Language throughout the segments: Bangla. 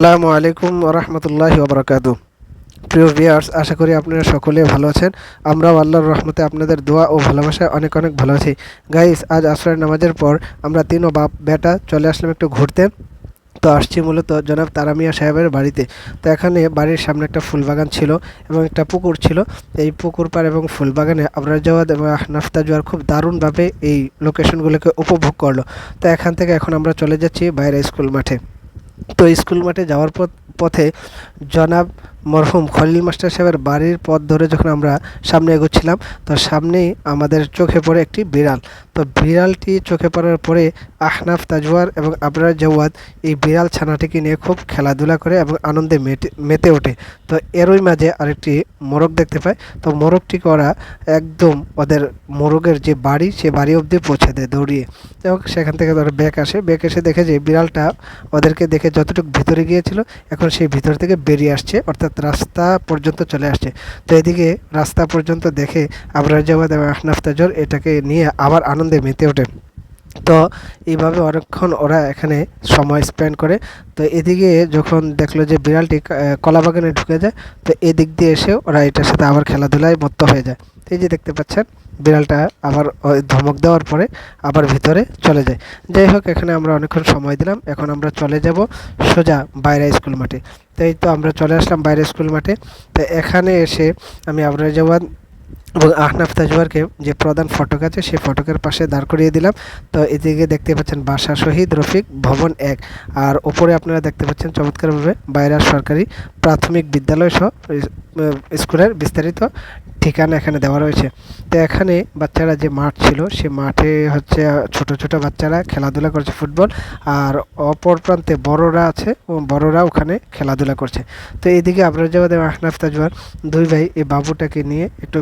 আসসালামু আলাইকুম রহমতুল্লাহি ওবরাকাতু। প্রিয় ভিউয়ার্স, আশা করি আপনারা সকলে ভালো আছেন। আমরাও আল্লাহর রহমতে আপনাদের দোয়া ও ভালোবাসায় অনেক অনেক ভালো আছি। গাইস, আজ আসরের নামাজের পর আমরা তিন ও বাপ বেটা চলে আসলাম একটু ঘুরতে। তো আসছি মূলত জনাব তারা মিয়া সাহেবের বাড়িতে। তো এখানে বাড়ির সামনে একটা ফুল বাগান ছিল এবং একটা পুকুর ছিল। এই পুকুর পাড় এবং ফুল বাগানে আবরার জাওয়াদ এবং আহনাফ তাজওয়ার খুব দারুণভাবে এই লোকেশনগুলোকে উপভোগ করলো। তো এখান থেকে এখন আমরা চলে যাচ্ছি বাইরে স্কুল মাঠে। তো স্কুল মাঠে যাওয়ার পথে জনাব মরহুম খলিল মাস্টার সাহেবের বাড়ির পথ ধরে যখন আমরা সামনে এগোচ্ছিলাম, তো সামনেই আমাদের চোখে পড়ে একটি বিড়াল। তো বিড়ালটি চোখে পড়ার পরে আহনাফ তাজওয়ার এবং আবরার জাওয়াদ এই বিড়াল ছানাটিকে নিয়ে খুব খেলাধুলা করে এবং আনন্দে মেতে ওঠে। তো এরই মাঝে আরেকটি মোরগ দেখতে পায়। তো মোরগটিকে ওরা একদম ওদের মোরগের যে বাড়ি, সে বাড়ি অবধি পৌঁছে দেয় দৌড়িয়ে। এবং সেখান থেকে ওরা ব্যাক এসে দেখে যে বিড়ালটা ওদেরকে দেখে যতটুকু ভিতরে গিয়েছিল, এখন সেই ভিতর থেকে বেরিয়ে আসছে, অর্থাৎ রাস্তা পর্যন্ত চলে আসছে। তো এদিকে রাস্তা পর্যন্ত দেখে আবরার জাওয়াদ এবং আহনাফ তাজওয়ার এটাকে নিয়ে আবার আনন্দে মেতে ওঠে। তো এইভাবে অনেকক্ষণ ওরা এখানে সময় স্পেন্ড করে। তো এদিকে যখন দেখলো যে বিড়ালটি কলা বাগানে ঢুকে যায়, তো এদিক দিয়ে এসে ওরা এটার সাথে আবার খেলাধুলায় মত্ত হয়ে যায়। তো এই যে দেখতে পাচ্ছেন, বিড়ালটা আবার ওই ধমক দেওয়ার পরে আবার ভিতরে চলে যায়। যাই হোক, এখানে আমরা অনেকক্ষণ সময় দিলাম। এখন আমরা চলে যাব সোজা বাইরে স্কুল মাঠে। তো এই তো আমরা চলে আসলাম বাইরে স্কুল মাঠে। তো এখানে এসে আমি আবরার জাওয়াদ এবং আহনাফ তাজওয়ারকে যে প্রধান ফটক আছে, সেই ফটকের পাশে দাঁড় করিয়ে দিলাম। তো এদিকে দেখতে পাচ্ছেন বাসা শহীদ রফিক ভবন 1, আর ওপরে আপনারা দেখতে পাচ্ছেন চমৎকারভাবে বাইরা সরকারি প্রাথমিক বিদ্যালয় সহ স্কুলের বিস্তারিত ঠিকানা এখানে দেওয়া রয়েছে। তো এখানে বাচ্চারা যে মাঠ ছিল, সে মাঠে হচ্ছে ছোট ছোট বাচ্চারা খেলাধুলা করছে ফুটবল, আর অপর প্রান্তে বড়রা আছে এবং বড়রা ওখানে খেলাধুলা করছে। তো এইদিকে আবরার জাওয়াদ এবং আহনাফ তাজওয়ার দুই ভাই এই বাবুটাকে নিয়ে একটু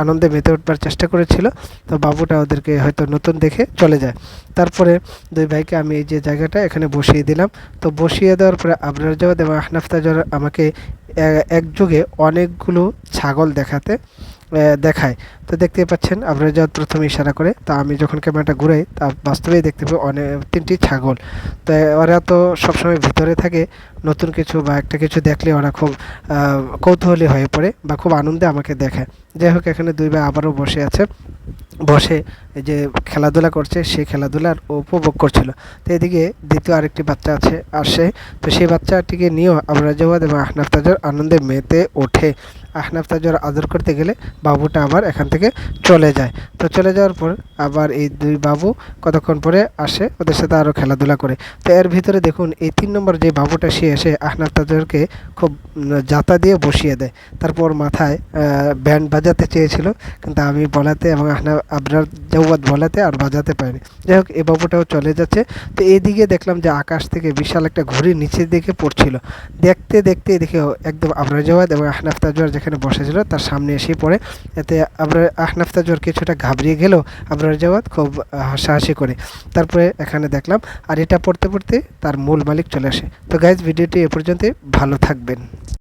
আনন্দে মেতে উঠবার চেষ্টা করেছিল। তো বাবুটা ওদেরকে হয়তো নতুন দেখে চলে যায়। তারপরে দুই ভাইকে আমি এই যে জায়গাটা এখানে বসিয়ে দিলাম। তো বসিয়ে দেওয়ার পরে আবরার জাওয়াদ এবং আহনাফ তাজওয়ার আমাকে একযোগে অনেকগুলো ছাগল দেখায়। তো দেখতে পাচ্ছেন আবরার জাওয়াদ প্রথমে ইশারা করে, তা আমি যখন ক্যামেরাটা ঘুরাই তা বাস্তবেই দেখতে পাই তিনটি ছাগল। তো ওরা তো সবসময় ভিতরে থাকে, নতুন কিছু বা একটা কিছু দেখলে ওরা খুব কৌতূহলী হয়ে পড়ে বা খুব আনন্দে আমাকে দেখায়। যাই হোক, এখানে দুই ভাই আবারও বসে আছে, বসে এই যে খেলাধুলা করছে সেই খেলাধুলার উপভোগ করছিল। তো এদিকে দ্বিতীয় আরেকটি বাচ্চা আসে। তো সেই বাচ্চাটিকে নিয়েও আবরার জাওয়াদ এবং আহনাফ তাজওয়ার আনন্দে মেতে ওঠে। আহনাফ তাজওয়ার আদর করতে গেলে বাবুটা আবার এখান থেকে চলে যায়। তো চলে যাওয়ার পর আবার এই দুই বাবু কতক্ষণ পরে আসে, ওদের সাথে আরও খেলাধুলা করে। তো এর ভিতরে দেখুন, এই 3 নম্বর যে বাবুটা, সে এসে আহনাফ তাজওয়ারকে খুব জাতা দিয়ে বসিয়ে দেয়। তারপর মাথায় ব্যান্ড বাজাতে চেয়েছিল, কিন্তু আমি বলাতে এবং আবরার জাওয়াদ বলাতে আর বাজাতে পারিনি। যাই হোক, এই বাবুটাও চলে যাচ্ছে। তো এইদিকে দেখলাম যে আকাশ থেকে বিশাল একটা ঘুড়ি নিচের দিকে পড়ছিল। দেখতে দেখতে এদিকে একদম আবরার জাওয়াদ এবং আহনাফ তাজওয়ার যেখানে বসেছিল তার সামনে এসে পড়ে। এতে আহনাফ তাজওয়ার কিছুটা ঘাবড়িয়ে গেলেও আবরার জাওয়াদ খুব হাসাহাসি করে। তারপরে এখানে দেখলাম, আর এটা পড়তে পড়তে তার মূল মালিক চলে আসে। তো গাইজ, ভিডিওটি এ পর্যন্তই। ভালো থাকবেন।